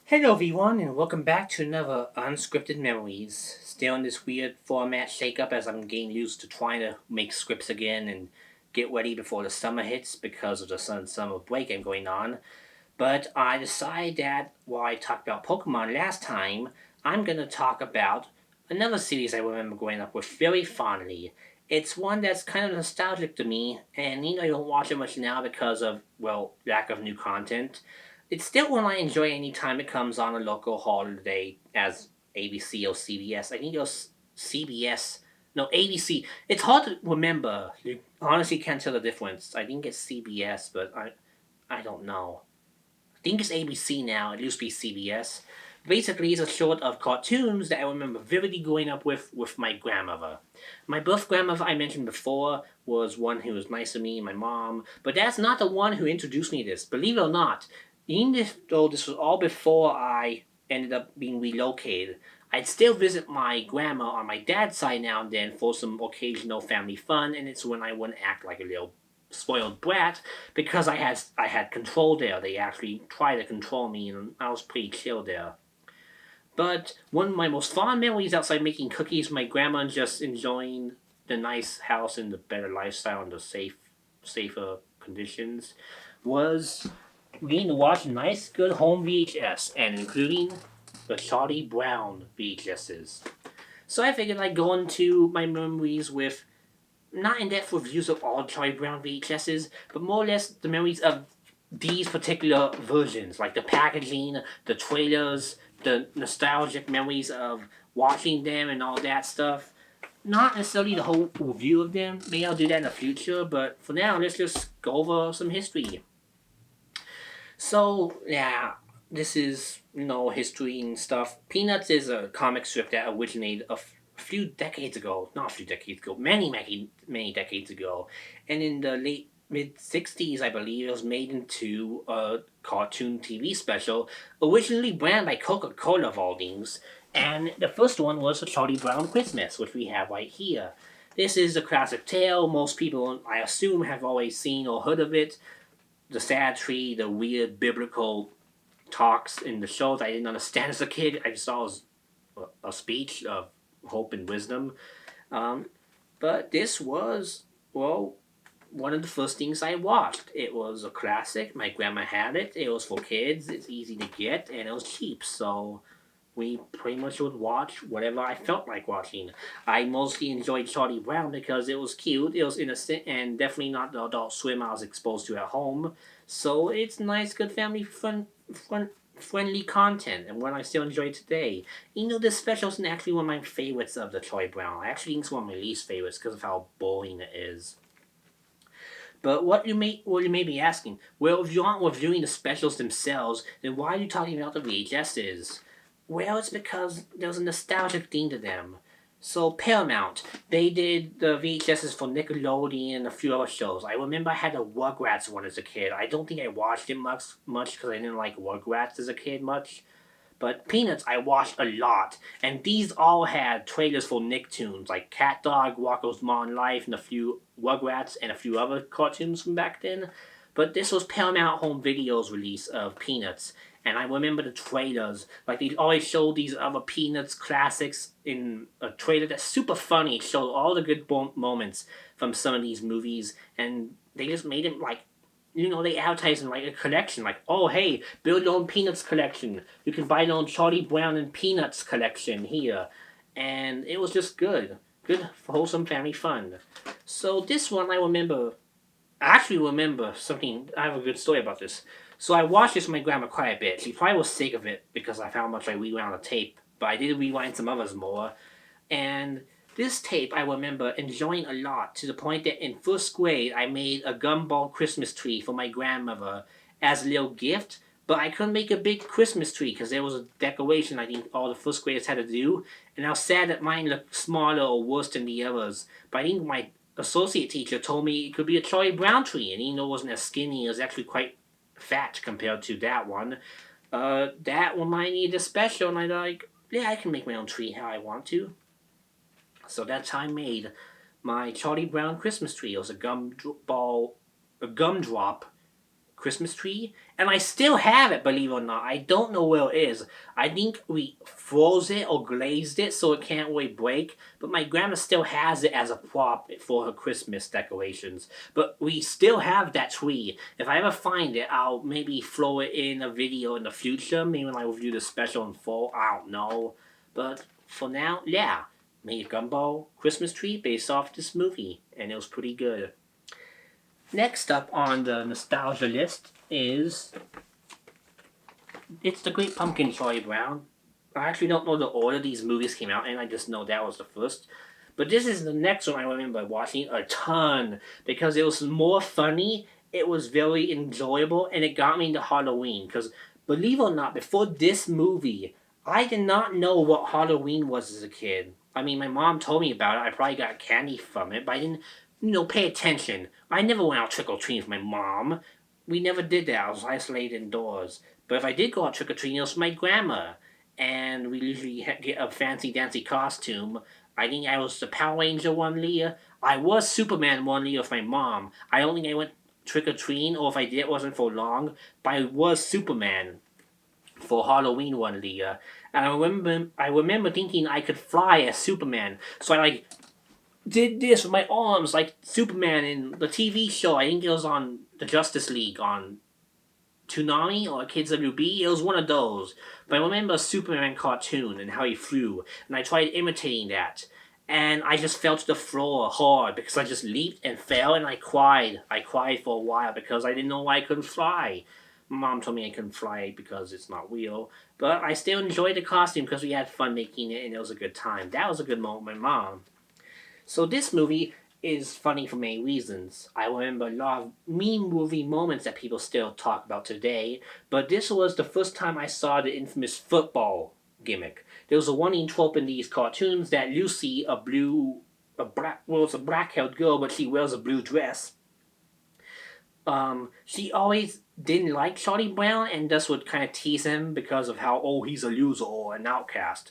Hello everyone and welcome back to another Unscripted Memories. Still in this weird format shakeup as I'm getting used to trying to make scripts again and get ready before the summer hits because of the summer break I'm going on. But I decided that while I talked about Pokemon last time, I'm gonna talk about another series I remember growing up with very fondly. It's one that's kind of nostalgic to me, and I don't watch it much now because of, well, lack of new content. It's still one I enjoy anytime it comes on a local holiday as ABC or CBS. I think it was CBS. No, ABC. It's hard to remember. You honestly can't tell the difference. I think it's CBS, but I don't know. I think it's ABC now. It used to be CBS. Basically, it's a sort of cartoons that I remember vividly growing up with my grandmother. My birth grandmother I mentioned before was one who was nice to me, my mom, but that's not the one who introduced me to this. Believe it or not, even though this was all before I ended up being relocated, I'd still visit my grandma on my dad's side now and then for some occasional family fun, and it's when I wouldn't act like a little spoiled brat because I had control there. They actually tried to control me, and I was pretty chill there. But one of my most fond memories outside making cookies with my grandma and just enjoying the nice house and the better lifestyle and the safer conditions was getting to watch nice, good home VHS, and including the Charlie Brown VHSs. So I figured I'd go into my memories with not in-depth reviews of all Charlie Brown VHSs, but more or less the memories of these particular versions, like the packaging, the trailers, the nostalgic memories of watching them and all that stuff. Not necessarily the whole review of them. Maybe I'll do that in the future, but for now, let's just go over some history. So, yeah, this is, history and stuff. Peanuts is a comic strip that originated a few decades ago. Not a few decades ago, many decades ago. And in the late mid 60s, I believe, it was made into a cartoon TV special, originally branded by Coca Cola of all things. And the first one was a Charlie Brown Christmas, which we have right here. This is a classic tale. Most people, I assume, have always seen or heard of it. The sad tree, the weird biblical talks in the shows I didn't understand as a kid. I just saw as a speech of hope and wisdom. Um, but this was, well, one of the first things I watched. It was a classic. My grandma had it. It was for kids. It's easy to get, and it was cheap. So we pretty much would watch whatever I felt like watching. I mostly enjoyed Charlie Brown because it was cute, it was innocent, and definitely not the adult swim I was exposed to at home. So it's nice, good family friendly content, and one I still enjoy today. This special isn't actually one of my favorites of the Charlie Brown. I actually think it's one of my least favorites because of how boring it is. But what you may be asking, well, if you aren't reviewing the specials themselves, then why are you talking about the VHSs? Well, it's because there was a nostalgic thing to them. So Paramount, they did the VHSs for Nickelodeon and a few other shows. I remember I had a Rugrats one as a kid. I don't think I watched it much because I didn't like Rugrats as a kid much. But Peanuts I watched a lot, and these all had trailers for Nicktoons like Cat Dog, Rocko's Modern Life, and a few Rugrats and a few other cartoons from back then. But this was Paramount Home Video's release of Peanuts, and I remember the trailers. Like they always showed these other Peanuts classics in a trailer that's super funny. It showed all the good moments from some of these movies, and they just made it like they advertise in like a collection, like, oh hey, build your own Peanuts collection. You can buy your own Charlie Brown and Peanuts collection here, and it was just good, wholesome family fun. So this one I actually remember something. I have a good story about this. So I watched this with my grandma quite a bit. She probably was sick of it because of how much I rewound the tape, but I did rewind some others more. And this tape I remember enjoying a lot to the point that in first grade I made a gumball Christmas tree for my grandmother as a little gift, but I couldn't make a big Christmas tree because there was a decoration I think all the first graders had to do, and I was sad that mine looked smaller or worse than the others. But I think my associate teacher told me it could be a Charlie Brown tree, and even though it wasn't as skinny, it was actually quite fat compared to that one. That one I needed a special, and I like, yeah, I can make my own tree how I want to. So that's how I made my Charlie Brown Christmas tree. It was a gumdrop Christmas tree, and I still have it, believe it or not. I don't know where it is. I think we froze it or glazed it so it can't really break, but my grandma still has it as a prop for her Christmas decorations. But we still have that tree. If I ever find it, I'll maybe throw it in a video in the future, maybe when I review the special in full, I don't know. But for now, yeah, made a gumball Christmas tree based off this movie, and it was pretty good. Next up on the nostalgia list is It's the Great Pumpkin, Charlie Brown. I actually don't know the order these movies came out in, I just know that was the first. But this is the next one I remember watching a ton because it was more funny, it was very enjoyable, and it got me into Halloween. Because believe it or not, before this movie, I did not know what Halloween was as a kid. I mean, my mom told me about it. I probably got candy from it, but I didn't, pay attention. I never went out trick or treating with my mom. We never did that. I was isolated indoors. But if I did go out trick or treating, it was with my grandma, and we usually get a fancy dancy costume. I think I was the Power Ranger one year. I was Superman one year with my mom. I don't think I went trick or treating, or if I did, it wasn't for long. But I was Superman for Halloween one year, and I remember thinking I could fly as Superman. So I did this with my arms like Superman in the TV show. I think it was on the Justice League on Toonami or Kids WB. It was one of those. But I remember a Superman cartoon and how he flew, and I tried imitating that. And I just fell to the floor hard because I just leaped and fell, and I cried. I cried for a while because I didn't know why I couldn't fly. My mom told me I couldn't fly because it's not real. But I still enjoyed the costume because we had fun making it and it was a good time. That was a good moment with my mom. So this movie is funny for many reasons. I remember a lot of meme movie moments that people still talk about today, but this was the first time I saw the infamous football gimmick. There was a running trope in these cartoons that Lucy, it's a black-haired girl, but she wears a blue dress. She always didn't like Charlie Brown and just would kind of tease him because of how, he's a loser or an outcast.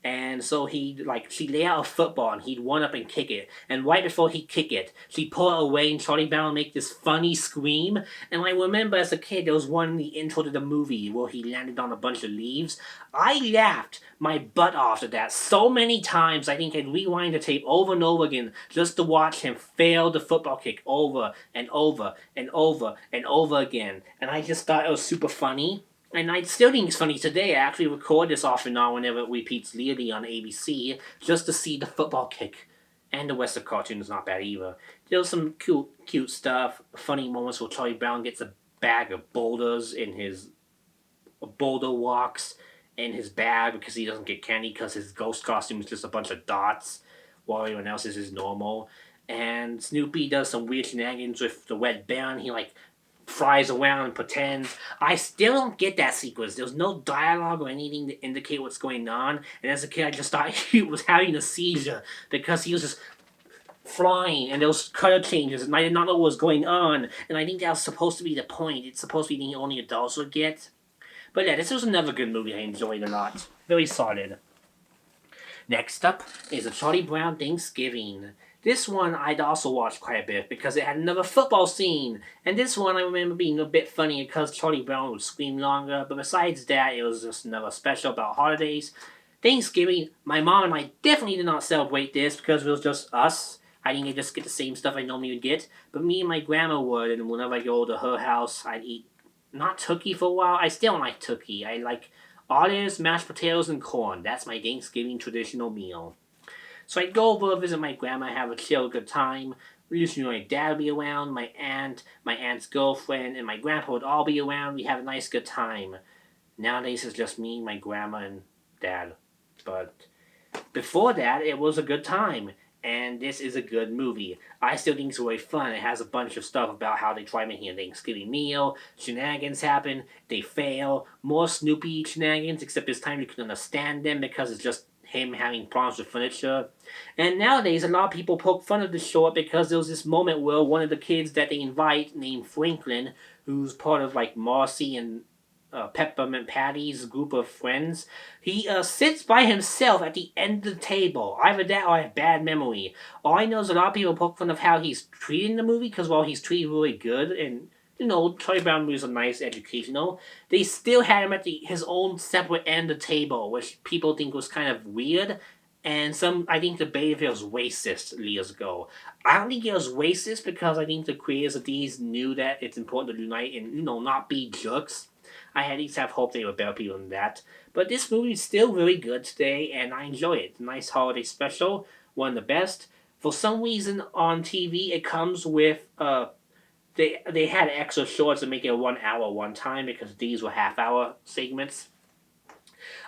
And so she'd lay out a football and he'd run up and kick it. And right before he'd kick it, she'd pull it away and Charlie Brown would make this funny scream. And I remember as a kid, there was one in the intro to the movie where he landed on a bunch of leaves. I laughed my butt off at that so many times, I think I'd rewind the tape over and over again just to watch him fail the football kick over and over and over and over again. And I just thought it was super funny. And I still think it's funny today. I actually record this off and on whenever it repeats Leary on ABC just to see the football kick. And the rest of the cartoon is not bad either. There's some cute stuff, funny moments where Charlie Brown gets a bag of boulders in his boulder walks in his bag because he doesn't get candy because his ghost costume is just a bunch of dots while everyone else is normal. And Snoopy does some weird shenanigans with the Red Baron. He flies around and pretends. I still don't get that sequence. There's no dialogue or anything to indicate what's going on. And as a kid, I just thought he was having a seizure because he was just flying and there was color changes and I did not know what was going on. And I think that was supposed to be the point. It's supposed to be the only adults would get. But yeah, this was another good movie I enjoyed a lot. Very solid. Next up is a Charlie Brown Thanksgiving. This one I'd also watched quite a bit because it had another football scene. And this one I remember being a bit funny because Charlie Brown would scream longer. But besides that, it was just another special about holidays. Thanksgiving, my mom and I definitely did not celebrate this because it was just us. I didn't just get the same stuff I normally would get. But me and my grandma would, and whenever I go to her house, I'd eat, not turkey for a while. I still don't like turkey. I like olives, mashed potatoes, and corn. That's my Thanksgiving traditional meal. So I'd go over, visit my grandma, have a chill, good time. Usually my dad would be around, my aunt's girlfriend, and my grandpa would all be around. We have a nice, good time. Nowadays it's just me, my grandma, and dad. But before that, it was a good time. And this is a good movie. I still think it's really fun. It has a bunch of stuff about how they try making a Thanksgiving meal. Shenanigans happen. They fail. More Snoopy shenanigans, except this time you can understand them because it's just him having problems with furniture. And nowadays, a lot of people poke fun of the short because there was this moment where one of the kids that they invite, named Franklin, who's part of Marcy and Peppermint Patty's group of friends, he sits by himself at the end of the table. Either that or I have bad memory. All I know is a lot of people poke fun of how he's treated in the movie because, he's treated really good and Charlie Brown was a nice educational. They still had him at his own separate end of the table, which people think was kind of weird. And I think, debated if it was racist years ago. I don't think it was racist because I think the creators of these knew that it's important to unite and, not be jerks. I at least have hope they were better people than that. But this movie is still very good today, and I enjoy it. It's a nice holiday special, one of the best. For some reason on TV, it comes with they had extra shorts to make it 1 hour one time because these were half-hour segments.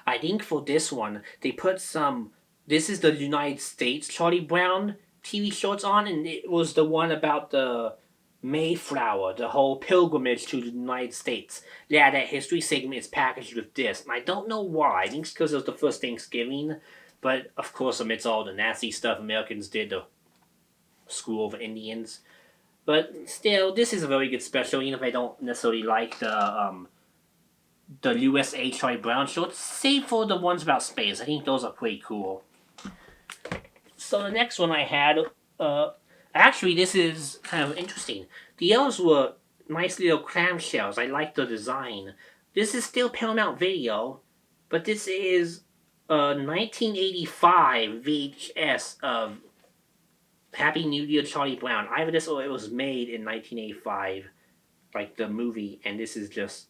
I think for this one they put some. This is the United States Charlie Brown TV shorts on, and it was the one about the Mayflower, the whole pilgrimage to the United States. Yeah, that history segment is packaged with this, and I don't know why. I think it's because it was the first Thanksgiving, but of course, amidst all the nasty stuff Americans did to screw over Indians. But still, this is a very good special, even if I don't necessarily like the USA Charlie Brown shorts, save for the ones about space. I think those are pretty cool. So the next one I had, actually this is kind of interesting. The others were nice little clamshells. I like the design. This is still Paramount Video, but this is a 1985 VHS of Happy New Year Charlie Brown. Either this or it was made in 1985, like the movie, and this is just...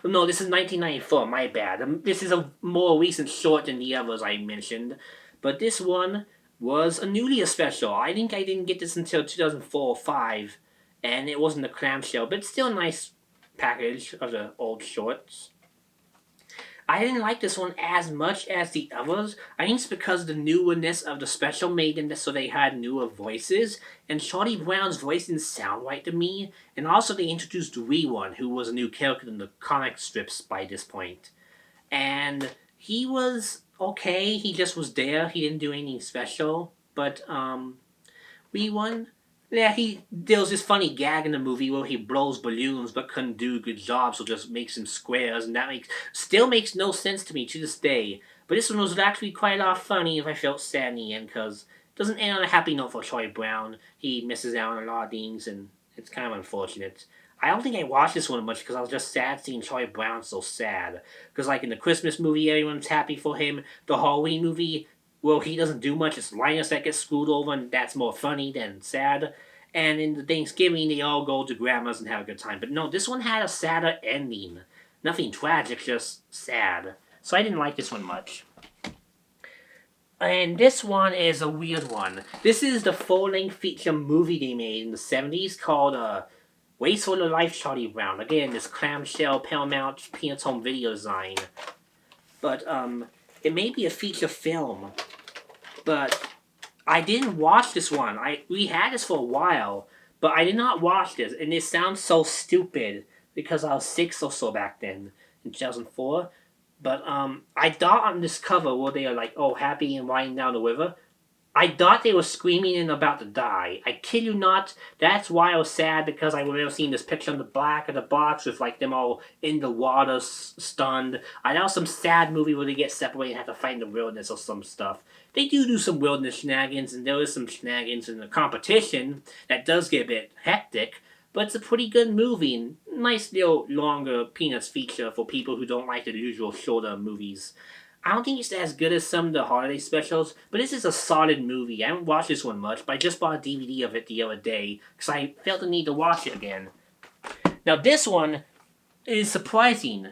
No, this is 1994, my bad. This is a more recent short than the others I mentioned, but this one was a New Year special. I think I didn't get this until 2004 or 5, and it wasn't a clamshell, but still a nice package of the old shorts. I didn't like this one as much as the others. I think it's because of the newness of the special made them so they had newer voices. And Charlie Brown's voice didn't sound right to me. And also they introduced One, who was a new character in the comic strips by this point. And he was okay. He just was there. He didn't do anything special. But One, yeah, there was this funny gag in the movie where he blows balloons but couldn't do a good job, so just makes him squares, and that still makes no sense to me to this day. But this one was actually quite a lot funny if I felt sad in the end, because it doesn't end on a happy note for Charlie Brown. He misses out on a lot of things, and it's kind of unfortunate. I don't think I watched this one much because I was just sad seeing Charlie Brown so sad. Because like in the Christmas movie, everyone's happy for him. The Halloween movie, well, he doesn't do much. It's Linus that gets screwed over, and that's more funny than sad. And in the Thanksgiving, they all go to grandma's and have a good time. But no, this one had a sadder ending. Nothing tragic, just sad. So I didn't like this one much. And this one is a weird one. This is the full-length feature movie they made in the 70s called Waits for the Life Charlie Brown. Again, this clamshell Paramount Peanuts Home Video design. But it may be a feature film. But I didn't watch this one. We had this for a while, but I did not watch this, and it sounds so stupid because I was 6 or so back then in 2004. But I thought on this cover where they are like, oh, happy and riding down the river, I thought they were screaming and about to die. I kid you not. That's why I was sad, because I remember seeing this picture on the back of the box with like them all in the water, stunned. I know some sad movie where they get separated and have to fight in the wilderness or some stuff. They do some wilderness shenanigans, and there is some shenanigans in the competition that does get a bit hectic. But it's a pretty good movie, and nice little longer Peanuts feature for people who don't like the usual shorter movies. I don't think it's as good as some of the holiday specials, but this is a solid movie. I haven't watched this one much, but I just bought a DVD of it the other day because I felt the need to watch it again. Now this one is surprising.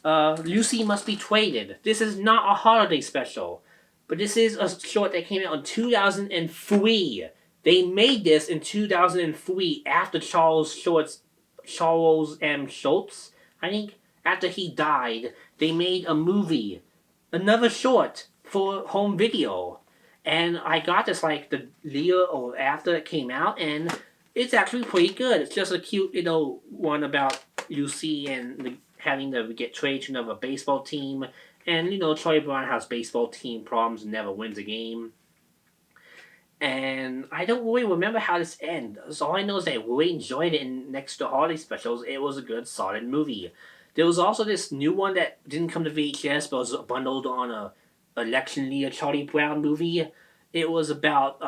Lucy Must Be Traded. This is not a holiday special, but this is a short that came out in 2003. They made this in 2003 after Charles M. Schultz, I think, after he died. They made a movie. Another short for home video, and I got this like the year or after it came out, and it's actually pretty good. It's just a cute little one about Lucy and having to get traded to another baseball team, and Charlie Brown has baseball team problems and never wins a game. And I don't really remember how this ends. All I know is that I really enjoyed it, and next to holiday specials, it was a good, solid movie. There was also this new one that didn't come to VHS, but was bundled on a election year Charlie Brown movie. It was about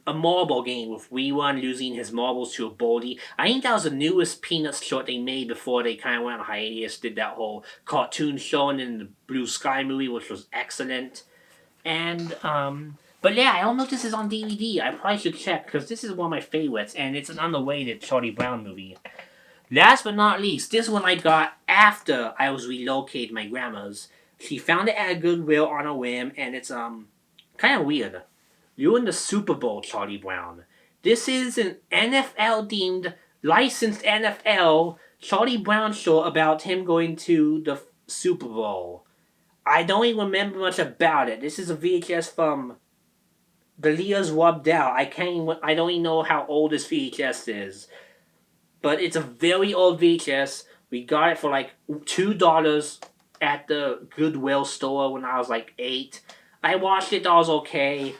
a marble game with Rerun losing his marbles to a Boldy. I think that was the newest Peanuts short they made before they kind of went on hiatus, did that whole cartoon show and then the Blue Sky movie, which was excellent. And, but yeah, I don't know if this is on DVD. I probably should check because this is one of my favorites and it's an underrated Charlie Brown movie. Last but not least, this one I got after I was relocated to my grandma's. She found it at a Goodwill on a whim and it's, kind of weird. You're in the Super Bowl, Charlie Brown. This is an NFL themed, licensed NFL Charlie Brown show about him going to the Super Bowl. I don't even remember much about it. This is a VHS from the Leah's rubbed out. I don't even know how old this VHS is. But it's a very old VHS. We got it for like $2 at the Goodwill store when I was like 8. I watched it, that was okay.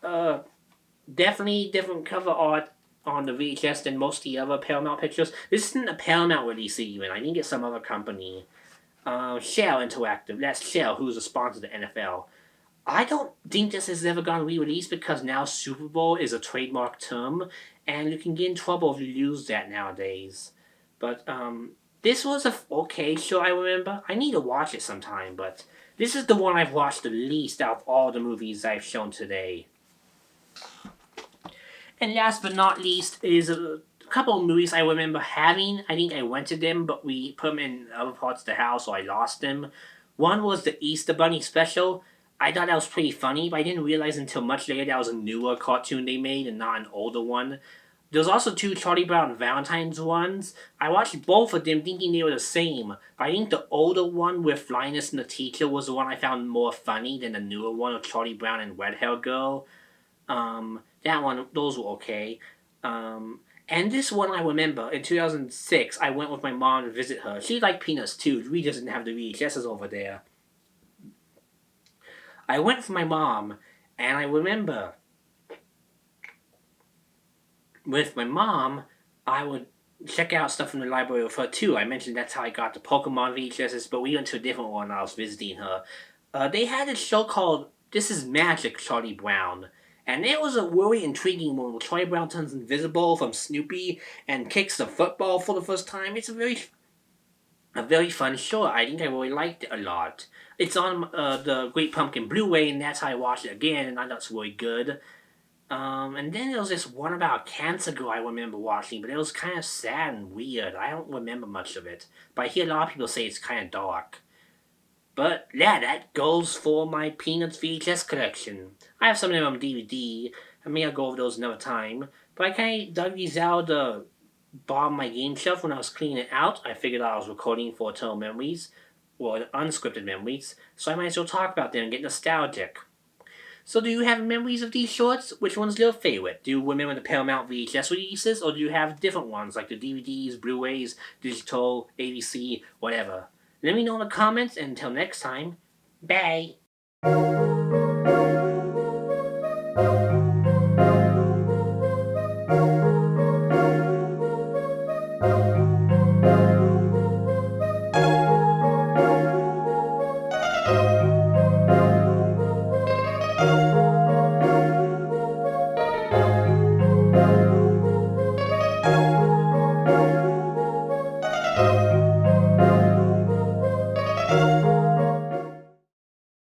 Definitely different cover art on the VHS than most of the other Paramount pictures. This isn't a Paramount release even. I think it's some other company. Shell Interactive. That's Shell, who's a sponsor of the NFL. I don't think this has ever gone re-released because now Super Bowl is a trademark term, and you can get in trouble if you use that nowadays. But this was a okay show. I remember. I need to watch it sometime, but this is the one I've watched the least out of all the movies I've shown today. And last but not least is a couple of movies I remember having. I think I rented them, but we put them in other parts of the house, so I lost them. One was the Easter Bunny special. I thought that was pretty funny, but I didn't realize until much later that was a newer cartoon they made and not an older one. There's also 2 Charlie Brown Valentine's ones. I watched both of them thinking they were the same, but I think the older one with Linus and the teacher was the one I found more funny than the newer one of Charlie Brown and Red Hair Girl. That one, those were okay. And this one I remember, in 2006, I went with my mom to visit her. She liked Peanuts too. We doesn't have the VHSs over there. I went with my mom, and I remember with my mom, I would check out stuff from the library with her too. I mentioned that's how I got the Pokemon VHSs, but we went to a different one when I was visiting her. They had a show called This Is Magic, Charlie Brown. And it was a really intriguing one where Charlie Brown turns invisible from Snoopy and kicks the football for the first time. It's a very fun show. I think I really liked it a lot. It's on the Great Pumpkin Blu-ray, and that's how I watched it again, and I thought it was really good. And then there was this one about a cancer girl I remember watching, but it was kind of sad and weird. I don't remember much of it, but I hear a lot of people say it's kind of dark. But yeah, that goes for my Peanuts VHS collection. I have some of them on DVD. I may go over those another time. But I kind of dug these out of the bottom of my game shelf when I was cleaning it out. I figured I was recording for Eternal Memories, or Unscripted Memories, so I might as well talk about them and get nostalgic. So do you have memories of these shorts? Which one's your favorite? Do you remember the Paramount VHS releases, or do you have different ones like the DVDs, Blu-rays, digital, ABC, whatever? Let me know in the comments, and until next time, bye!